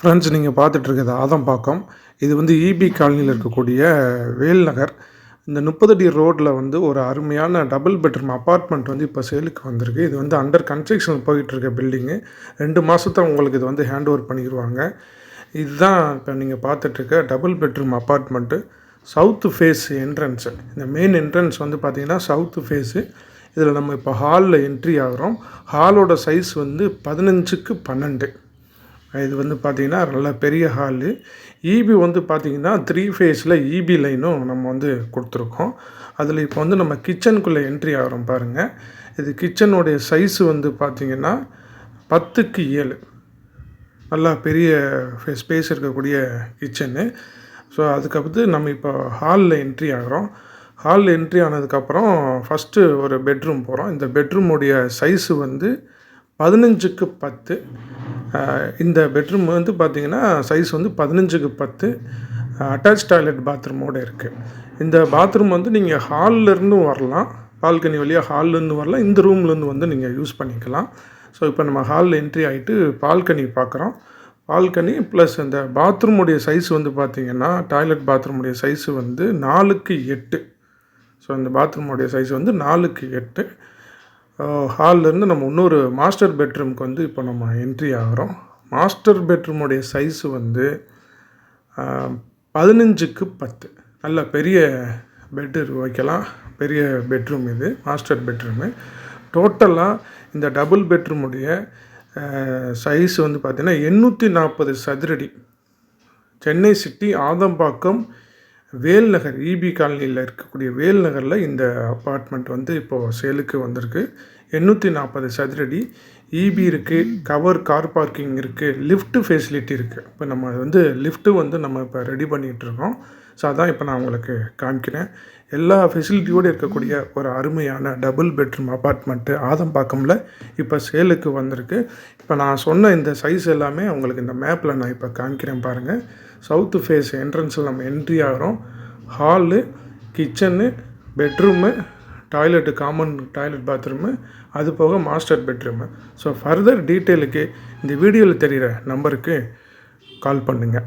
Friends, நீங்கள் பார்த்துட்ருக்கிறது ஆதம்பாக்கம். இது வந்து இபி காலனியில் இருக்கக்கூடிய வேல் நகர். இந்த 30 அடி ரோட்டில் வந்து ஒரு அருமையான டபுள் பெட்ரூம் அப்பார்ட்மெண்ட் வந்து இப்போ சேலுக்கு வந்திருக்கு. இது வந்து அண்டர் கன்ஸ்ட்ரக்ஷன் போயிட்டுருக்க பில்டிங்கு. 2 மாதத்துல உங்களுக்கு இது வந்து ஹேண்ட் ஓவர் பண்ணிடுவாங்க. இதுதான் இப்போ நீங்கள் பார்த்துட்ருக்க double bedroom apartment. South face entrance. இந்த மெயின் என்ட்ரன்ஸ் வந்து பார்த்திங்கன்னா சவுத்து ஃபேஸு. இதில் நம்ம இப்போ ஹாலில் என்ட்ரி ஆகிறோம். ஹாலோட சைஸ் வந்து 15க்கு 12. இது வந்து பார்த்திங்கன்னா நல்ல பெரிய ஹாலு. இபி வந்து பார்த்திங்கன்னா 3 ஃபேஸில் இபி லைனும் நம்ம வந்து கொடுத்துருக்கோம். அதில் இப்போ வந்து நம்ம கிச்சனுக்குள்ளே என்ட்ரி ஆகிறோம் பாருங்கள். இது கிச்சனுடைய சைஸு வந்து பார்த்திங்கன்னா 10க்கு 7. நல்லா பெரிய ஸ்பேஸ் இருக்கக்கூடிய கிச்சனு. ஸோ அதுக்கப்புறம் நம்ம இப்போ ஹாலில் என்ட்ரி ஆகிறோம். ஹாலில் என்ட்ரி ஆனதுக்கப்புறம் ஃபஸ்ட்டு ஒரு பெட்ரூம் போகிறோம். இந்த பெட்ரூமுடைய சைஸு வந்து 15க்கு 10. இந்த பெட்ரூம் வந்து பார்த்திங்கன்னா சைஸ் வந்து 15க்கு 10. அட்டாச் டாய்லெட் பாத்ரூமோடு இருக்குது. இந்த பாத்ரூம் வந்து நீங்கள் ஹால்லேருந்தும் வரலாம், பால்கனி வழியாக ஹால்லேருந்து வரலாம், இந்த ரூம்லேருந்து வந்து நீங்கள் யூஸ் பண்ணிக்கலாம். ஸோ இப்போ நம்ம ஹாலில் என்ட்ரி ஆகிட்டு பால்கனி பார்க்குறோம். பால்கனி ப்ளஸ் இந்த பாத்ரூமுடைய சைஸ் வந்து பார்த்திங்கன்னா டாய்லெட் பாத்ரூமுடைய சைஸு வந்து 4க்கு 8. ஸோ இந்த பாத்ரூமுடைய சைஸ் வந்து 4க்கு 8. ஹால்லேருந்து நம்ம இன்னொரு மாஸ்டர் பெட்ரூமுக்கு வந்து இப்போ நம்ம என்ட்ரி ஆகிறோம். மாஸ்டர் பெட்ரூமுடைய சைஸு வந்து 15க்கு 10. நல்ல பெரிய பெட்டு வைக்கலாம், பெரிய பெட்ரூம் இது மாஸ்டர் பெட்ரூமு. டோட்டலாக இந்த டபுள் பெட்ரூமுடைய சைஸ் வந்து பார்த்திங்கன்னா 840 சதுரடி. சென்னை சிட்டி ஆதம்பாக்கம் வேல் நகர் இபி காலனியில் இருக்கக்கூடிய வேல் நகரில் இந்த அப்பார்ட்மெண்ட் வந்து இப்போது சேலுக்கு வந்திருக்கு. 840 சதுரடி. இபி இருக்குது, கவர் கார் பார்க்கிங் இருக்குது, லிஃப்ட்டு ஃபெசிலிட்டி இருக்குது. இப்போ நம்ம வந்து லிஃப்ட்டு வந்து நம்ம இப்போ ரெடி பண்ணிகிட்ருக்கோம். ஸோ அதான் இப்போ நான் உங்களுக்கு காமிக்கிறேன். எல்லா ஃபெசிலிட்டியோடு இருக்கக்கூடிய ஒரு அருமையான டபுள் பெட்ரூம் அப்பார்ட்மெண்ட்டு ஆதம்பாக்கமில் இப்போ சேலுக்கு வந்திருக்கு. இப்போ நான் சொன்ன இந்த சைஸ் எல்லாமே உங்களுக்கு இந்த மேப்பில் நான் இப்போ காமிக்கிறேன் பாருங்கள். சவுத்து ஃபேஸ் என்ட்ரன்ஸில் நம்ம என்ட்ரி ஆகிறோம். Hall, kitchen, bedroom, toilet, common toilet bathroom, அது போக மாஸ்டர் பெட்ரூமு. ஸோ ஃபர்தர் டீட்டெயிலுக்கு இந்த வீடியோவில் தெரிகிற நம்பருக்கு கால் பண்ணுங்கள்.